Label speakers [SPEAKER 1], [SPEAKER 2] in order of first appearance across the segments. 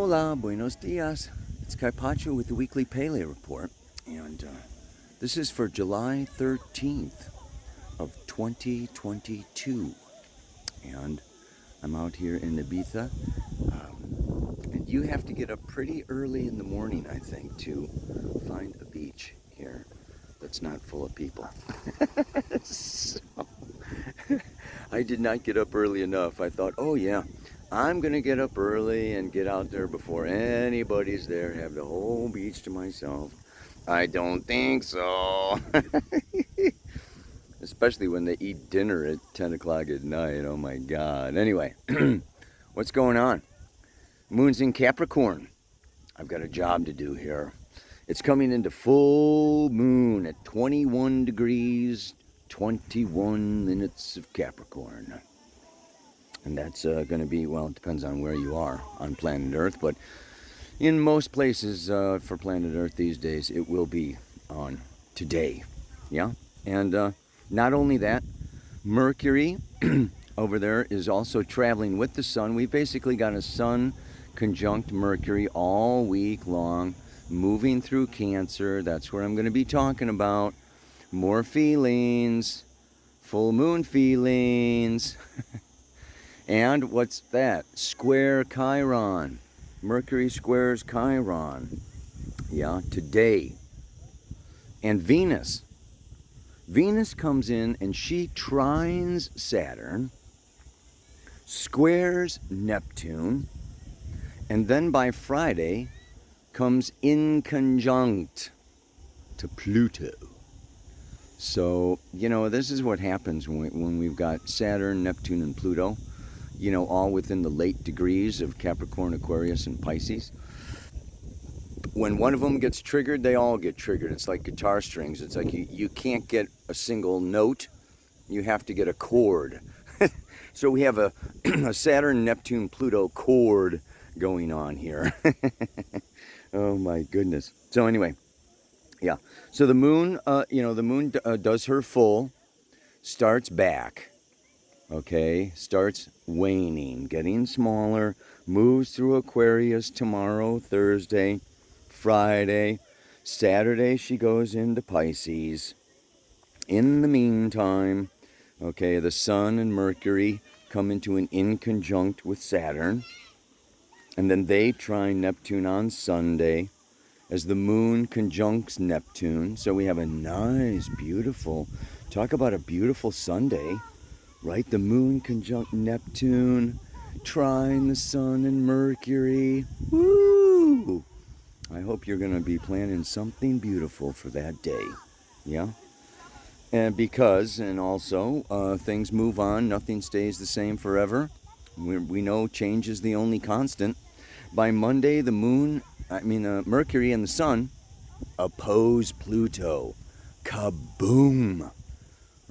[SPEAKER 1] Hola, buenos dias. It's Carpaccio with the weekly Paleo report, and this is for July 13th of 2022, and I'm out here in Ibiza, and you have to get up pretty early in the morning, I think, to find a beach here that's not full of people. So, I did not get up early enough. I thought, oh yeah, I'm gonna get up early and get out there before anybody's there, have the whole beach to myself. I don't think so. Especially when they eat dinner at 10 o'clock at night. Oh my God. Anyway, what's going on? Moon's in Capricorn. I've got a job to do here. It's coming into full moon at 21 degrees, 21 minutes of Capricorn. And that's going to be, well, it depends on where you are on planet Earth, but in most places for planet Earth these days, it will be on today. Yeah? And not only that, Mercury over there is also traveling with the sun. We've basically got a sun conjunct Mercury all week long, moving through Cancer. That's where I'm going to be talking about more feelings, full moon feelings. And what's that? Square Chiron. Mercury squares Chiron. Yeah, today. And Venus. Venus comes in and she trines Saturn, squares Neptune, and then by Friday comes in conjunct to Pluto. So, you know, this is what happens when we've got Saturn, Neptune, and Pluto, you know, all within the late degrees of Capricorn, Aquarius, and Pisces. When one of them gets triggered, they all get triggered. It's like guitar strings. It's like you can't get a single note. You have to get a chord. So we have a Saturn, Neptune, Pluto chord going on here. Oh my goodness. So anyway, yeah. So the moon, you know, the moon does her full, starts back. Okay, starts waning, getting smaller, moves through Aquarius tomorrow, Thursday, Friday, Saturday she goes into Pisces. In the meantime, okay, the Sun and Mercury come into an inconjunct with Saturn, and then they trine Neptune on Sunday as the moon conjuncts Neptune. So we have a nice, beautiful, talk about a beautiful Sunday. Right, the moon conjunct Neptune, trine the Sun and Mercury. Woo! I hope you're going to be planning something beautiful for that day. Yeah? And because, and also, things move on. Nothing stays the same forever. We know change is the only constant. By Monday, the moon, Mercury and the Sun oppose Pluto. Kaboom!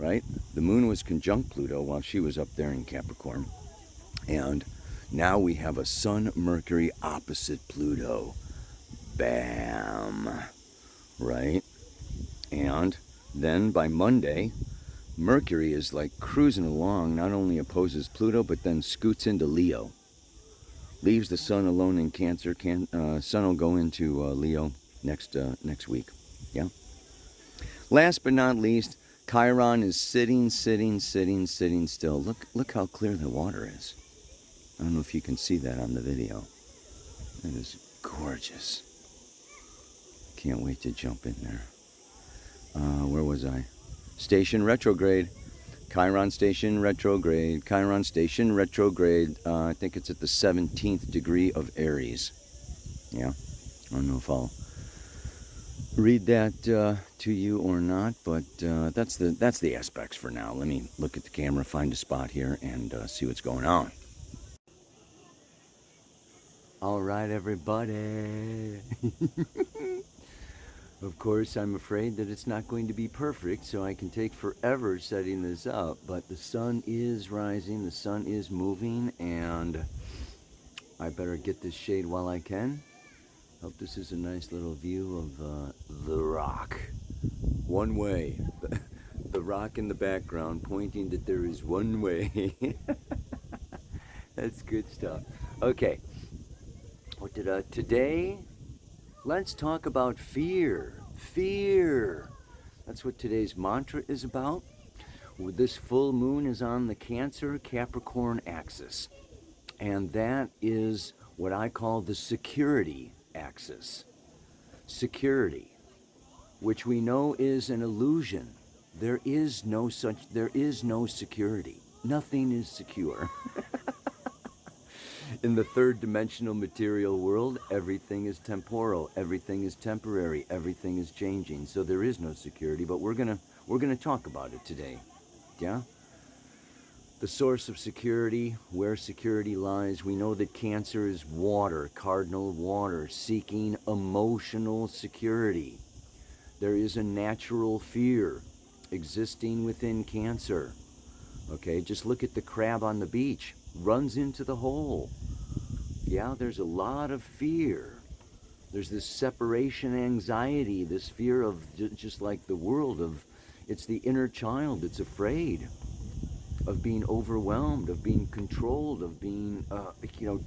[SPEAKER 1] Right? The moon was conjunct Pluto while she was up there in Capricorn. And now we have a Sun-Mercury opposite Pluto. Bam! Right? And then by Monday, Mercury is like cruising along, not only opposes Pluto, but then scoots into Leo. Leaves the Sun alone in Cancer. Sun will go into Leo next week. Yeah? Last but not least, Chiron is sitting still. Look how clear the water is. I don't know if you can see that on the video. It is gorgeous. Can't wait to jump in there. Where was I? Station retrograde. Chiron station retrograde. Chiron station retrograde. I think it's at the 17th degree of Aries. Yeah. I don't know if I'll read that to you or not, but that's the aspects for now. Let me look at the camera, find a spot here, and see what's going on. All right, everybody. Of course, I'm afraid that it's not going to be perfect, so I can take forever setting this up, but the sun is rising, the sun is moving, and I better get this shade while I can. Hope this is a nice little view of the rock. One way. The rock in the background pointing that there is one way. That's good stuff. Okay. Today, let's talk about fear. Fear. That's what today's mantra is about. This full moon is on the Cancer Capricorn axis. And that is what I call the security axis. Security, which we know is an illusion. There is no security. Nothing is secure. In the third dimensional material world, everything is temporal, everything is temporary, everything is changing. So there is no security, but we're going to talk about it today. Yeah? The source of security, where security lies. We know that Cancer is water, cardinal water, seeking emotional security. There is a natural fear existing within Cancer. Okay, just look at the crab on the beach, runs into the hole. Yeah, there's a lot of fear. There's this separation anxiety, this fear of just like the world of, it's the inner child that's afraid of being overwhelmed, of being controlled, of being,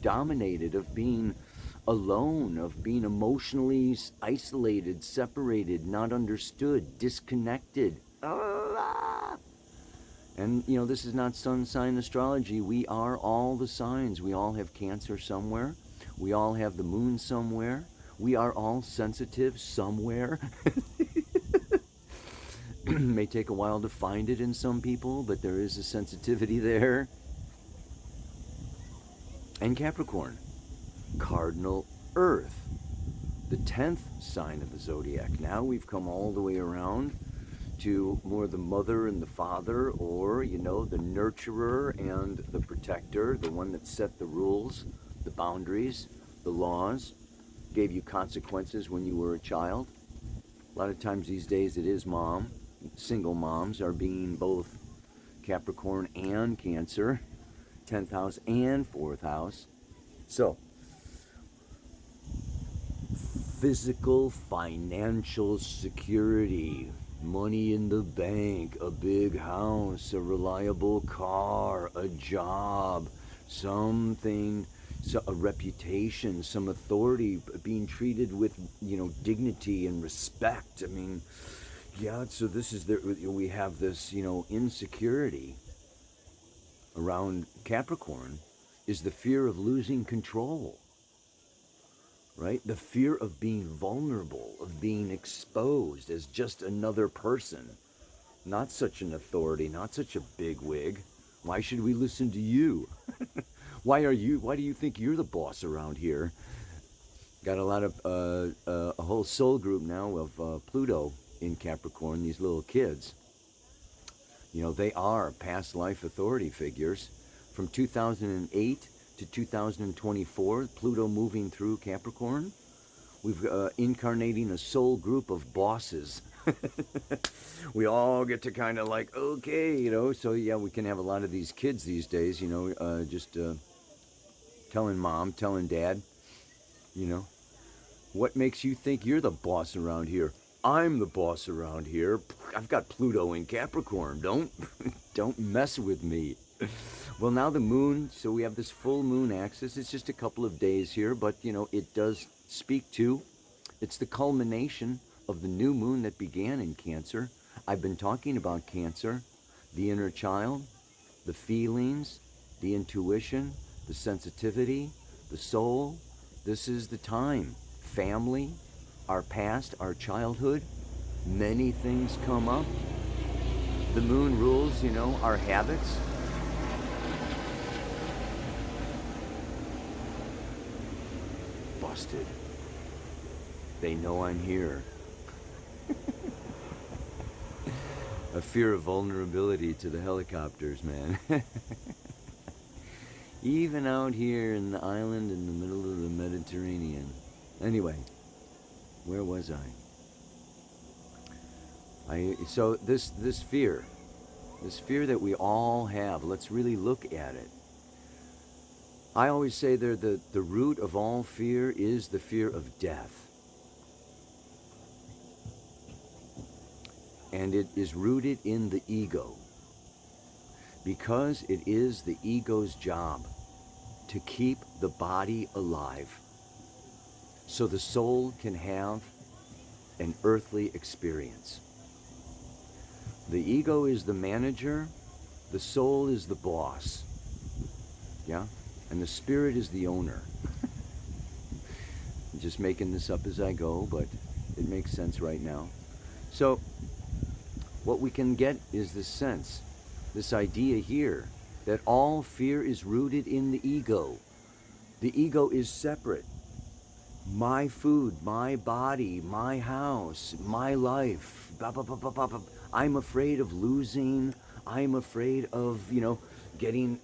[SPEAKER 1] dominated, of being alone, of being emotionally isolated, separated, not understood, disconnected. And, this is not sun sign astrology. We are all the signs. We all have Cancer somewhere. We all have the moon somewhere. We are all sensitive somewhere. May take a while to find it in some people, but there is a sensitivity there. And Capricorn, cardinal Earth, the 10th sign of the zodiac. Now we've come all the way around to more the mother and the father, or, the nurturer and the protector, the one that set the rules, the boundaries, the laws, gave you consequences when you were a child. A lot of times these days it is mom. Single moms are being both Capricorn and Cancer, 10th house and 4th house. So, physical, financial security, money in the bank, a big house, a reliable car, a job, something, a reputation, some authority, being treated with, dignity and respect. I mean, yeah, so this is we have this, insecurity around Capricorn is the fear of losing control, right? The fear of being vulnerable, of being exposed as just another person, not such an authority, not such a bigwig. Why should we listen to you? Why do you think you're the boss around here? Got a lot of, a whole soul group now of Pluto in Capricorn, these little kids. They are past life authority figures. From 2008 to 2024, Pluto moving through Capricorn. We've incarnating a soul group of bosses. We all get to kind of like, okay, so yeah, we can have a lot of these kids these days, just telling mom, telling dad, what makes you think you're the boss around here? I'm the boss around here. I've got Pluto in Capricorn. Don't mess with me. Well, now the moon, so we have this full moon axis. It's just a couple of days here, but, it does speak to, it's the culmination of the new moon that began in Cancer. I've been talking about Cancer, the inner child, the feelings, the intuition, the sensitivity, the soul. This is the time. Family, our past, our childhood, many things come up. The moon rules, our habits. Busted. They know I'm here. A fear of vulnerability to the helicopters, man. Even out here in the island in the middle of the Mediterranean. Anyway, where was I? So this fear that we all have, let's really look at it. I always say the root of all fear is the fear of death. And it is rooted in the ego. Because it is the ego's job to keep the body alive. so the soul can have an earthly experience. The ego is the manager, the soul is the boss, yeah? And the spirit is the owner. I'm just making this up as I go, but it makes sense right now. So what we can get is this sense, this idea here, that all fear is rooted in the ego. The ego is separate. My food, my body, my house, my life. Blah, blah, blah, blah, blah, blah. I'm afraid of losing. I'm afraid of, getting,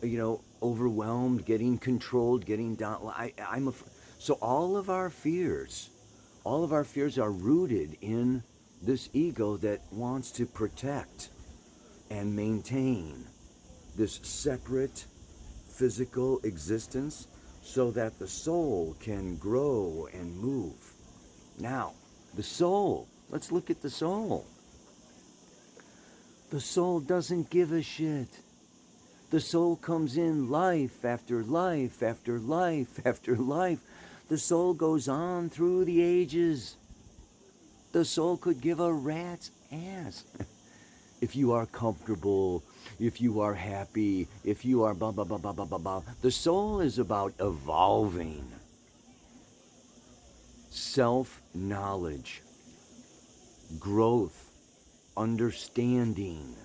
[SPEAKER 1] overwhelmed, getting controlled, getting down. So all of our fears are rooted in this ego that wants to protect and maintain this separate physical existence so that the soul can grow and move. Now, the soul, let's look at the soul. The soul doesn't give a shit. The soul comes in life after life after life after life. The soul goes on through the ages. The soul could give a rat's ass. If you are comfortable, if you are happy, if you are blah, blah, blah, blah, blah, blah, blah. The soul is about evolving. Self-knowledge, growth, understanding,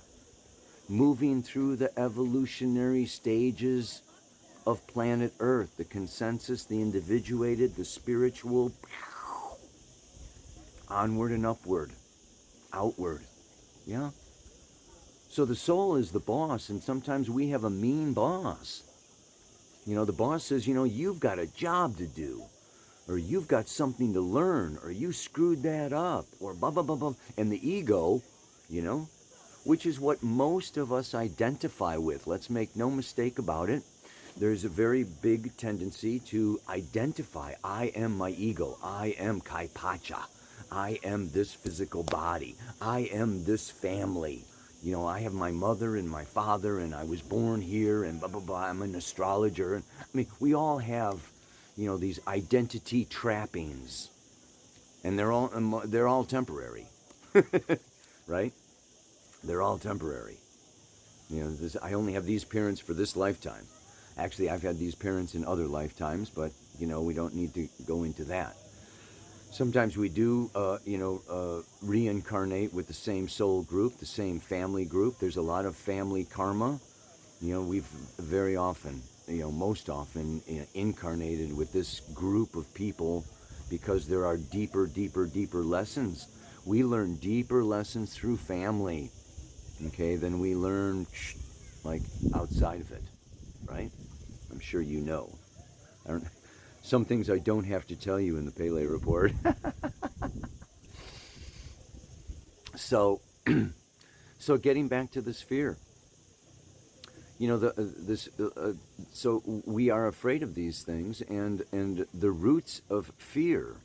[SPEAKER 1] moving through the evolutionary stages of planet Earth, the consensus, the individuated, the spiritual, onward and upward, outward, yeah? So the soul is the boss, and sometimes we have a mean boss. The boss says, you've got a job to do, or you've got something to learn, or you screwed that up, or blah, blah, blah, blah. And the ego, which is what most of us identify with. Let's make no mistake about it. There's a very big tendency to identify. I am my ego. I am Kaipacha. I am this physical body. I am this family. I have my mother and my father, and I was born here, and blah, blah, blah. I'm an astrologer. And, we all have, these identity trappings. And they're all temporary. Right? They're all temporary. I only have these parents for this lifetime. Actually, I've had these parents in other lifetimes, but, we don't need to go into that. Sometimes we do, reincarnate with the same soul group, the same family group. There's a lot of family karma. We've very often, most often, incarnated with this group of people because there are deeper, deeper, deeper lessons. We learn deeper lessons through family, okay, than we learn, outside of it, right? I'm sure you know. Some things I don't have to tell you in the Pele Report. So getting back to this fear, so we are afraid of these things, and the roots of fear.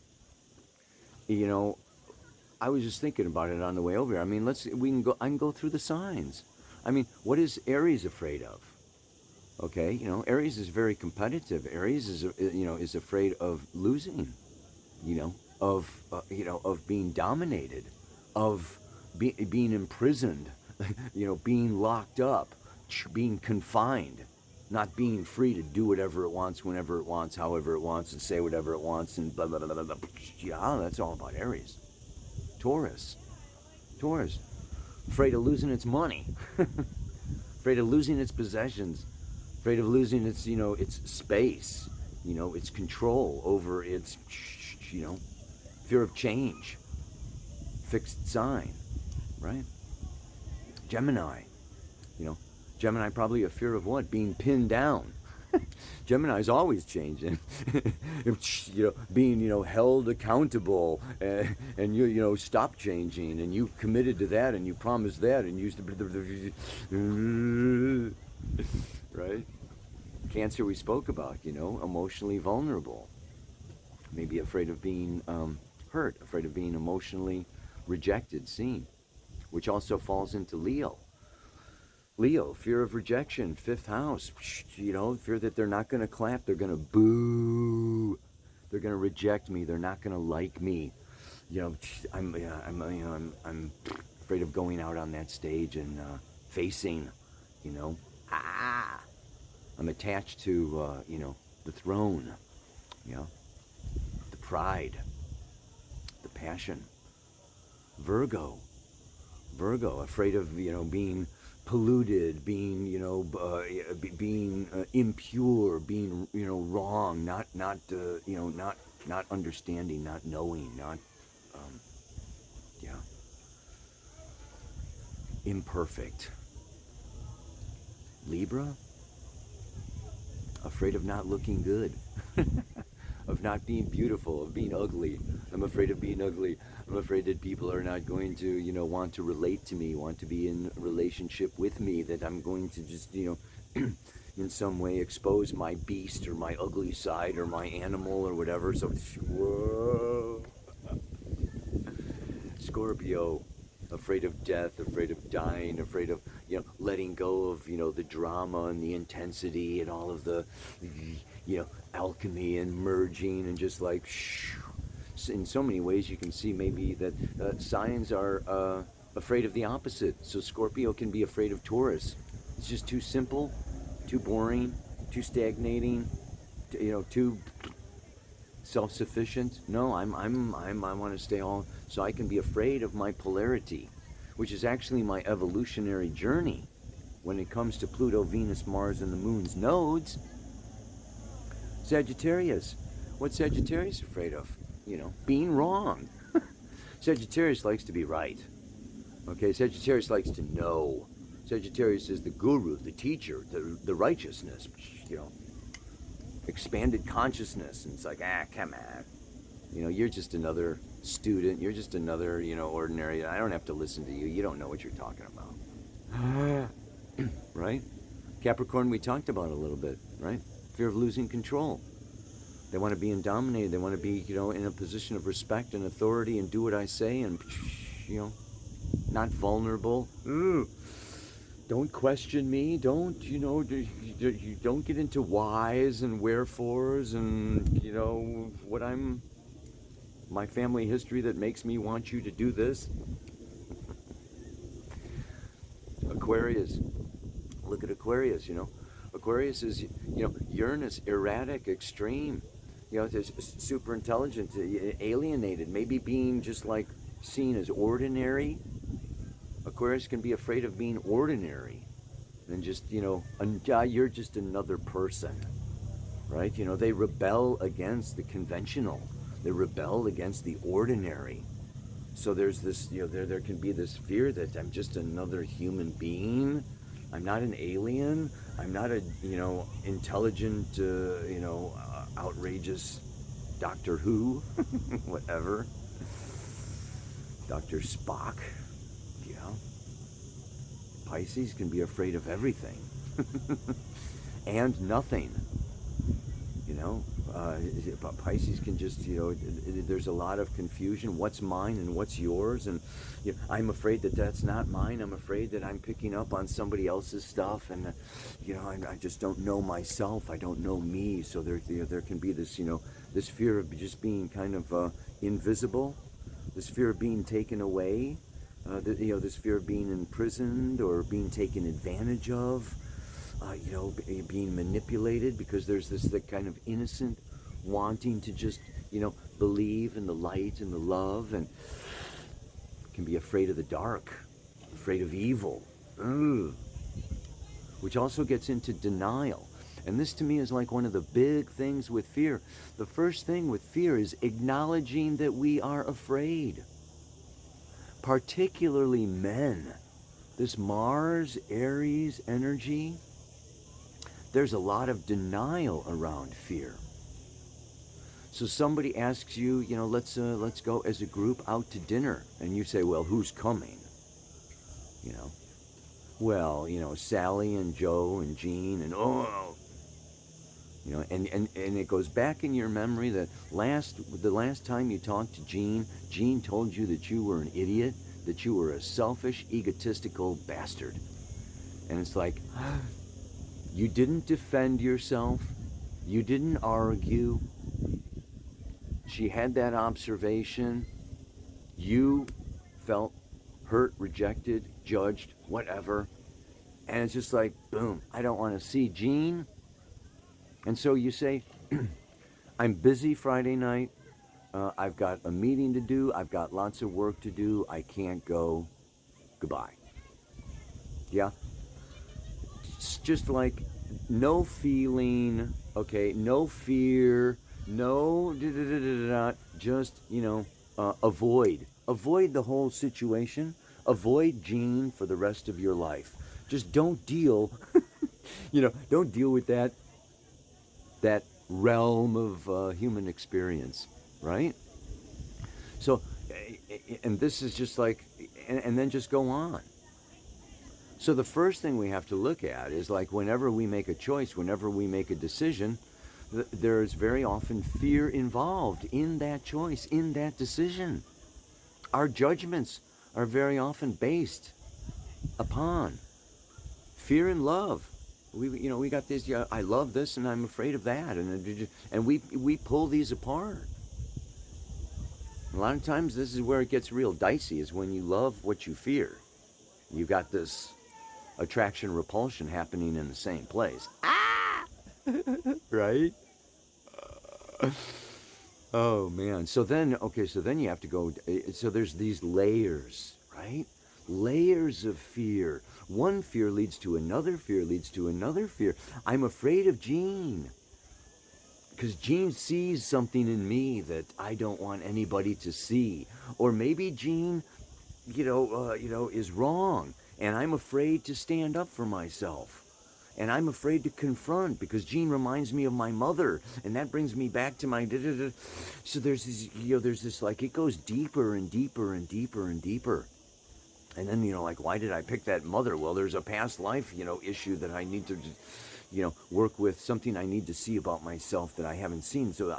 [SPEAKER 1] I was just thinking about it on the way over here. I can go through the signs. What is Aries afraid of? Okay, Aries is very competitive. Aries is afraid of losing, of being dominated, of being imprisoned, being locked up, being confined, not being free to do whatever it wants, whenever it wants, however it wants, and say whatever it wants, and blah, blah, blah, blah, blah. Yeah, that's all about Aries. Taurus, afraid of losing its money, afraid of losing its possessions, afraid of losing its, its space, its control over its, fear of change, fixed sign, right? Gemini, Gemini probably a fear of what? Being pinned down. Gemini's always changing, being, held accountable, and you stop changing, and you committed to that, and you promised that, and you right? Cancer we spoke about, emotionally vulnerable, maybe afraid of being hurt, afraid of being emotionally rejected, seen, which also falls into Leo. Leo, fear of rejection, 5th house, fear that they're not going to clap, they're going to boo. They're going to reject me. They're not going to like me. I'm afraid of going out on that stage and facing, you know. I'm attached to, the throne, the pride, the passion. Virgo, afraid of, being polluted, being, being impure, being, wrong, not understanding, not knowing, not, imperfect. Libra, afraid of not looking good, of not being beautiful, of being ugly. I'm afraid of being ugly. I'm afraid that people are not going to, want to relate to me, want to be in a relationship with me, that I'm going to just, in some way expose my beast or my ugly side or my animal or whatever. So, whoa. Scorpio, afraid of death, afraid of dying, afraid of, letting go of, the drama and the intensity and all of the, alchemy and merging and just like, in so many ways you can see maybe that signs are afraid of the opposite. So Scorpio can be afraid of Taurus. It's just too simple, too boring, too stagnating, too self-sufficient. No, I want to stay all, so I can be afraid of my polarity, which is actually my evolutionary journey when it comes to Pluto, Venus, Mars, and the moon's nodes. Sagittarius. What's Sagittarius afraid of? Being wrong. Sagittarius likes to be right. Okay, Sagittarius likes to know. Sagittarius is the guru, the teacher, the righteousness, expanded consciousness. And it's like, come on. You're just another student. You're just another, ordinary. I don't have to listen to you. You don't know what you're talking about. Right? Capricorn, we talked about a little bit, right? Fear of losing control. They want to be dominated. They want to be, in a position of respect and authority and do what I say and, not vulnerable. Don't question me. Don't, you don't get into whys and wherefores and, my family history that makes me want you to do this. Aquarius. Look at Aquarius, Aquarius is, Uranus, erratic, extreme. There's super intelligent, alienated, maybe being just like seen as ordinary. Aquarius can be afraid of being ordinary and just, you're just another person, right? They rebel against the conventional. They rebel against the ordinary. So there's this, there can be this fear that I'm just another human being. I'm not an alien. I'm not a, intelligent, outrageous Doctor Who, whatever. Dr. Spock, Pisces can be afraid of everything and nothing. Pisces can just, there's a lot of confusion. What's mine and what's yours? And I'm afraid that that's not mine. I'm afraid that I'm picking up on somebody else's stuff. And, I just don't know myself. I don't know me. So there can be this, this fear of just being kind of invisible, this fear of being taken away, this fear of being imprisoned or being taken advantage of. Being manipulated, because there's this kind of innocent wanting to just, believe in the light and the love, and can be afraid of the dark, afraid of evil, which also gets into denial. And this to me is like one of the big things with fear. The first thing with fear is acknowledging that we are afraid, particularly men. This Mars, Aries energy, there's a lot of denial around fear. So somebody asks you, let's go as a group out to dinner, and you say, well, who's coming? Well, Sally and Joe and Jean and and it goes back in your memory that the last time you talked to Jean told you that you were an idiot, that you were a selfish, egotistical bastard. And it's like, you didn't defend yourself. You didn't argue. she had that observation. You felt hurt, rejected, judged, whatever. And it's just like, boom, I don't want to see Jean. And so you say, I'm busy Friday night. I've got a meeting to do. I've got lots of work to do. I can't go. Goodbye. Yeah? It's just like no feeling, okay, no fear, no just, avoid. Avoid the whole situation. Avoid Jean for the rest of your life. Just don't deal, don't deal with that realm of human experience, right? So, and this is just like, and then just go on. So the first thing we have to look at is like whenever we make a choice, whenever we make a decision, there's very often fear involved in that choice, in that decision. Our judgments are very often based upon fear and love. We got this. Yeah, I love this, and I'm afraid of that, and we pull these apart. A lot of times, this is where it gets real dicey. Is when you love what you fear. You got this attraction repulsion happening in the same place. Ah, right? Oh man. So then you have to go. So there's these layers, right? Layers of fear. One fear leads to another fear, leads to another fear. I'm afraid of Jean. Because Jean sees something in me that I don't want anybody to see. Or maybe Jean, is wrong. And I'm afraid to stand up for myself. And I'm afraid to confront because Jean reminds me of my mother. And that brings me back to my... So there's this, like, it goes deeper and deeper and deeper and deeper. And then, like, why did I pick that mother? Well, there's a past life, issue that I need to, work with, something I need to see about myself that I haven't seen. So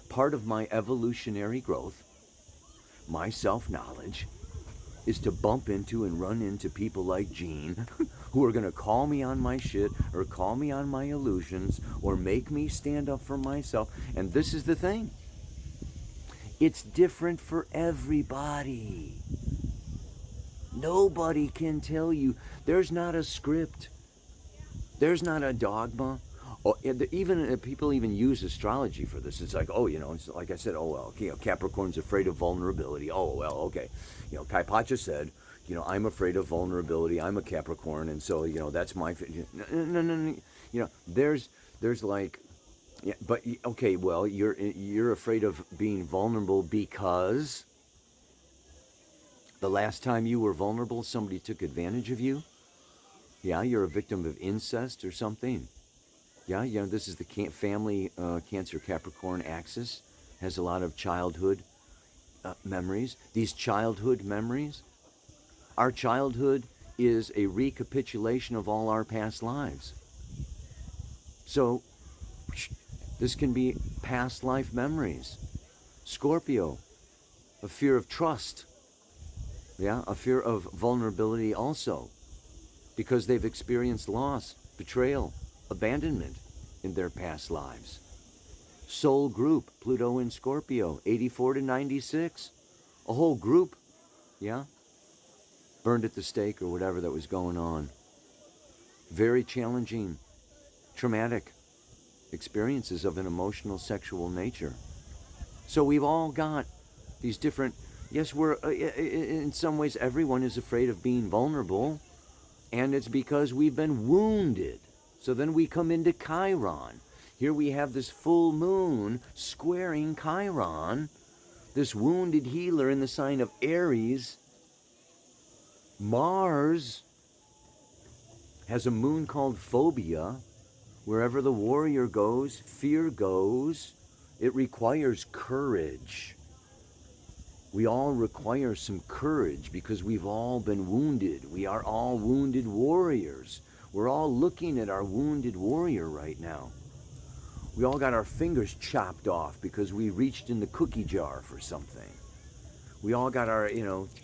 [SPEAKER 1] part of my evolutionary growth, my self-knowledge, is to bump into and run into people like Jean who are going to call me on my shit or call me on my illusions or make me stand up for myself. And this is the thing. It's different for everybody. Nobody can tell you. There's not a script. There's not a dogma. Even people even use astrology for this. It's like, it's like I said, Capricorn's afraid of vulnerability. Oh, well, okay. Kaipacha said, I'm afraid of vulnerability. I'm a Capricorn, and so, that's my... No. There's like... Yeah, but, okay, well, you're afraid of being vulnerable because... The last time you were vulnerable, somebody took advantage of you? Yeah, you're a victim of incest or something. Yeah, this is the family Cancer Capricorn axis. Has a lot of childhood memories. These childhood memories, our childhood is a recapitulation of all our past lives. So, this can be past life memories. Scorpio, a fear of trust. Yeah, a fear of vulnerability also, because they've experienced loss, betrayal, abandonment in their past lives. Soul group, Pluto in Scorpio, 84 to 96. A whole group, yeah, burned at the stake or whatever that was going on. Very challenging, traumatic experiences of an emotional, sexual nature. So we've all got these different... Yes, we're in some ways everyone is afraid of being vulnerable, and it's because we've been wounded. So then we come into Chiron. Here we have this full moon squaring Chiron, this wounded healer in the sign of Aries. Mars has a moon called Phobia. Wherever the warrior goes, fear goes. It requires courage. We all require some courage because we've all been wounded. We are all wounded warriors. We're all looking at our wounded warrior right now. We all got our fingers chopped off because we reached in the cookie jar for something. We all got our,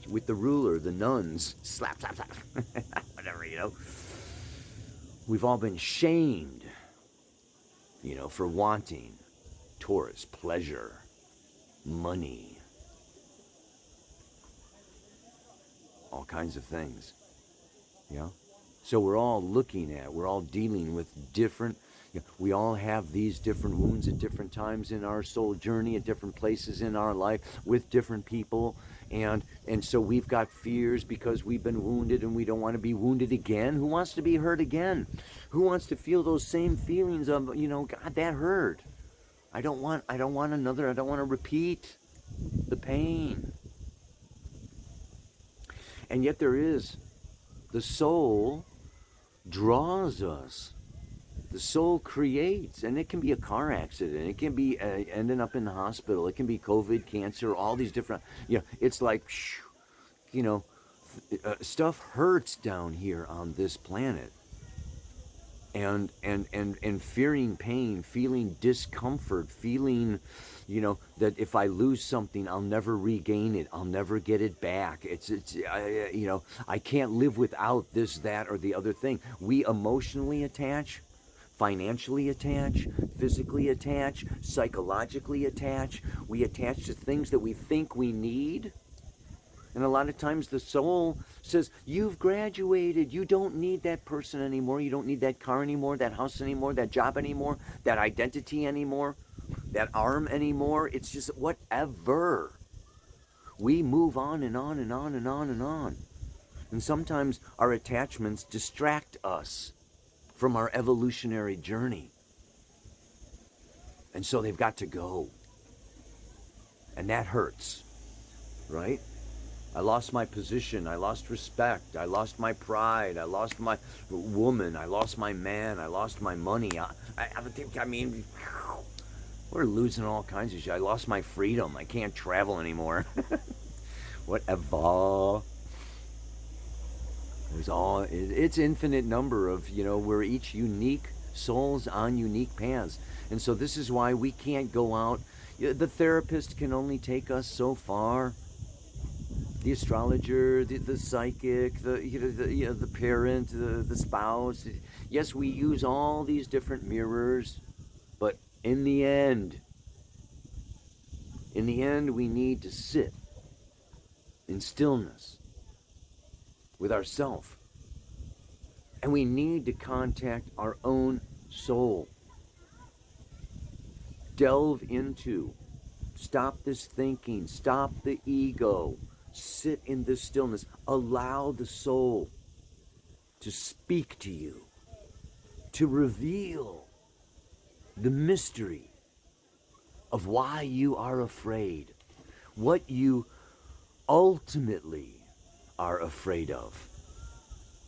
[SPEAKER 1] with the ruler, the nuns, slap, slap, slap, whatever, We've all been shamed, for wanting Taurus pleasure. money, all kinds of things. Yeah. So we're all dealing with different, we all have these different wounds at different times in our soul journey, at different places in our life, with different people. And so we've got fears because we've been wounded and we don't want to be wounded again. Who wants to be hurt again? Who wants to feel those same feelings of, God, that hurt. I don't want to repeat the pain. And yet the soul draws us. The soul creates, and it can be a car accident. It can be ending up in the hospital. It can be COVID, cancer, all these different, it's like, stuff hurts down here on this planet. And fearing pain, feeling discomfort, feeling, that if I lose something, I'll never regain it. I'll never get it back. I can't live without this, that, or the other thing. We emotionally attach, financially attach, physically attach, psychologically attach. We attach to things that we think we need. And a lot of times the soul says, you've graduated. You don't need that person anymore. You don't need that car anymore, that house anymore, that job anymore, that identity anymore, that arm anymore. It's just whatever. We move on and on and on and on and on. And sometimes our attachments distract us from our evolutionary journey. And so they've got to go. And that hurts, right? I lost my position, I lost respect, I lost my pride, I lost my woman, I lost my man, I lost my money. We're losing all kinds of shit. I lost my freedom, I can't travel anymore. Whatever. It's infinite number of, we're each unique souls on unique paths. And so this is why we can't go out. The therapist can only take us so far. The astrologer, the psychic, the parent, the spouse. Yes, we use all these different mirrors, but in the end, we need to sit in stillness with ourself, and we need to contact our own soul. Delve into, stop this thinking, stop the ego. Sit in this stillness. Allow the soul to speak to you, to reveal the mystery of why you are afraid, what you ultimately are afraid of,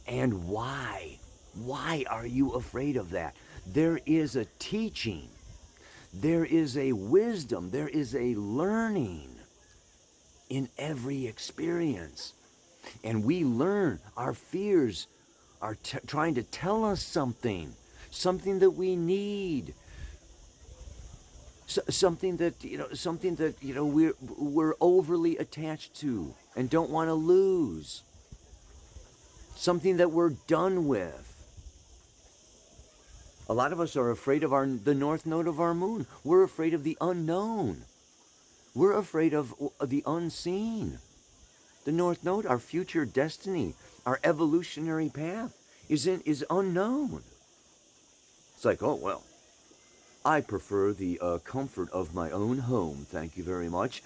[SPEAKER 1] and why. Why are you afraid of that? There is a teaching, there is a wisdom, there is a learning in every experience. And we learn. Our fears are trying to tell us something that we need, something that we're overly attached to and don't want to lose, something that we're done with. A lot of us are afraid of the north node of our moon. We're afraid of the unknown. We're afraid of the unseen. The North Node, our future destiny, our evolutionary path is unknown. It's like, oh, well, I prefer the comfort of my own home, thank you very much.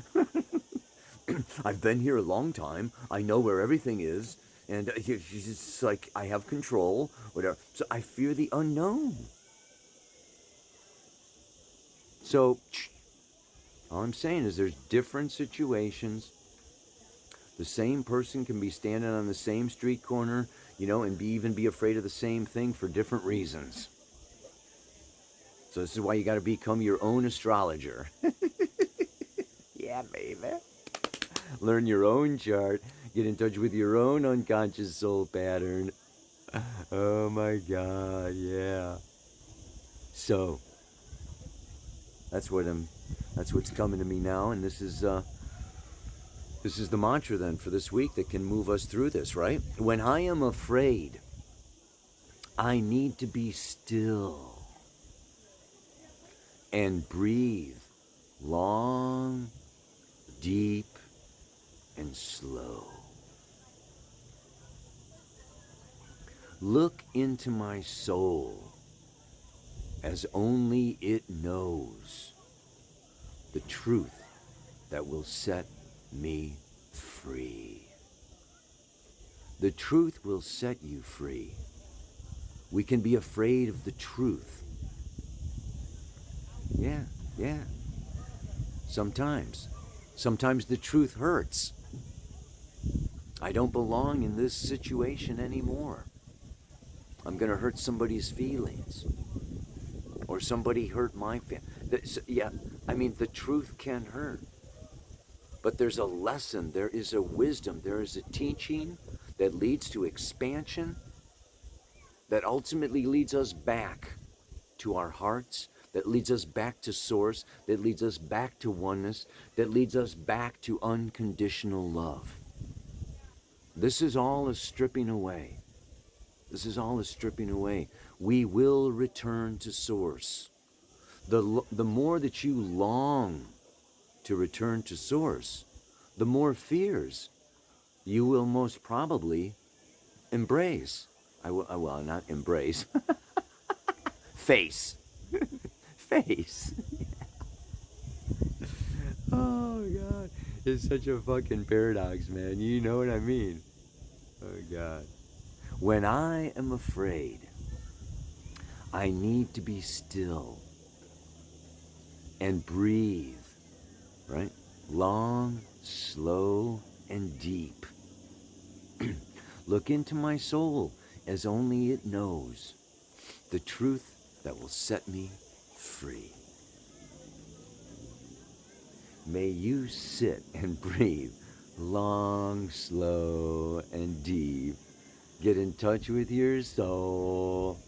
[SPEAKER 1] I've been here a long time. I know where everything is. And it's like I have control, whatever. So I fear the unknown. So all I'm saying is there's different situations. The same person can be standing on the same street corner, and even be afraid of the same thing for different reasons. So this is why you got to become your own astrologer. Yeah, baby. Learn your own chart. Get in touch with your own unconscious soul pattern. Oh my God, yeah. So that's what's coming to me now, and this is the mantra then for this week that can move us through this, right? When I am afraid, I need to be still and breathe long deep and slow. Look into my soul as only it knows, the truth that will set me free. The truth will set you free. We can be afraid of the truth. Yeah. Sometimes the truth hurts. I don't belong in this situation anymore. I'm going to hurt somebody's feelings. Or somebody hurt my feelings. Yeah, I mean, the truth can hurt. But there's a lesson, there is a wisdom, there is a teaching that leads to expansion, that ultimately leads us back to our hearts, that leads us back to source, that leads us back to oneness, that leads us back to unconditional love. This is all a stripping away. This is all a stripping away. We will return to source. The more that you long to return to source, the more fears you will most probably embrace. Well, not embrace. Face. Face. Oh, God. It's such a fucking paradox, man. You know what I mean? Oh, God. When I am afraid, I need to be still and breathe, right? Long, slow, and deep. Look into my soul as only it knows, the truth that will set me free. May you sit and breathe long, slow, and deep. Get in touch with your soul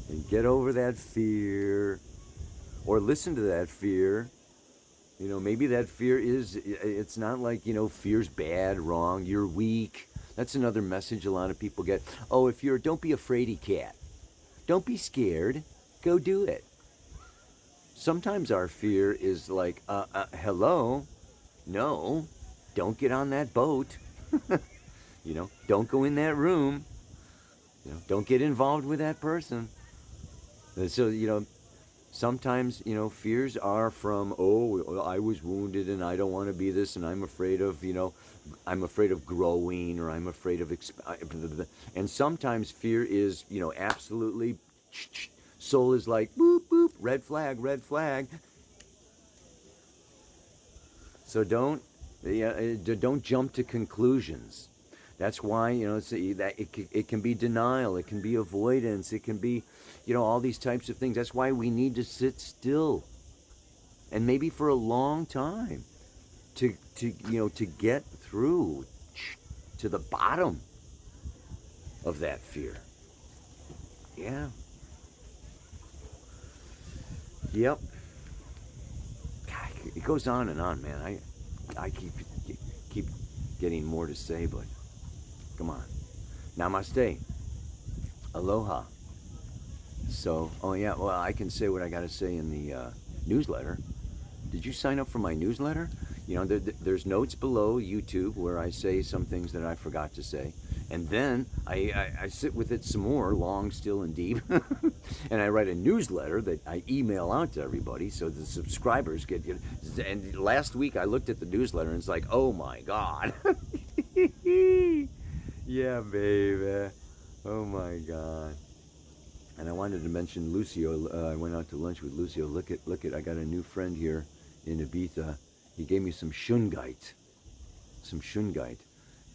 [SPEAKER 1] and get over that fear, or listen to that fear. You know, maybe that fear it's not like, fear's bad, wrong, you're weak. That's another message a lot of people get. Oh, don't be a fraidy cat. Don't be scared. Go do it. Sometimes our fear is like, hello, no, don't get on that boat. Don't go in that room. Don't get involved with that person. So, sometimes, fears are from, oh, I was wounded and I don't want to be this, and I'm afraid of, I'm afraid of growing, or I'm afraid of, and sometimes fear is, absolutely, soul is like, boop, boop, red flag. So don't jump to conclusions. That's why, it can be denial, it can be avoidance, it can be, all these types of things. That's why we need to sit still, and maybe for a long time, to get through to the bottom of that fear. Yeah. Yep. God, it goes on and on, man. I keep getting more to say, but come on. Namaste. Aloha. So, well, I can say what I got to say in the newsletter. Did you sign up for my newsletter? There's notes below YouTube where I say some things that I forgot to say. And then I sit with it some more, long, still, and deep. And I write a newsletter that I email out to everybody so the subscribers get. And last week I looked at the newsletter and it's like, oh my God. Yeah, baby. Oh my God. And I wanted to mention Lucio. I went out to lunch with Lucio. Look at, I got a new friend here in Ibiza. He gave me some shungite.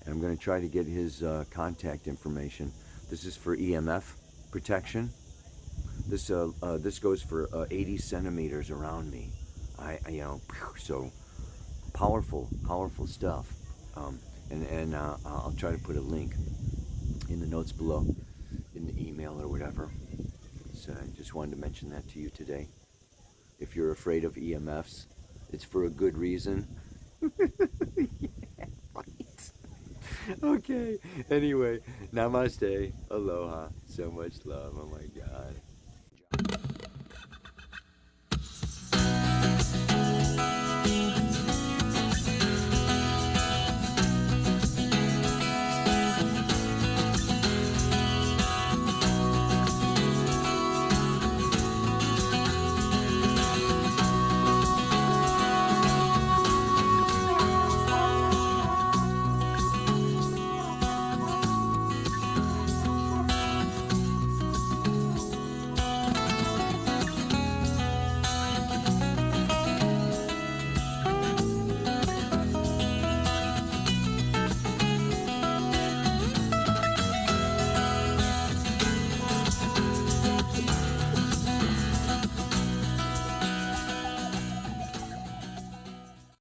[SPEAKER 1] And I'm going to try to get his contact information. This is for EMF protection. This goes for 80 centimeters around me. So powerful stuff. And I'll try to put a link in the notes below, in the email or whatever. So I just wanted to mention that to you today. If you're afraid of EMFs, it's for a good reason. Yeah, right. Okay. Anyway, namaste. Aloha. So much love. Oh my God.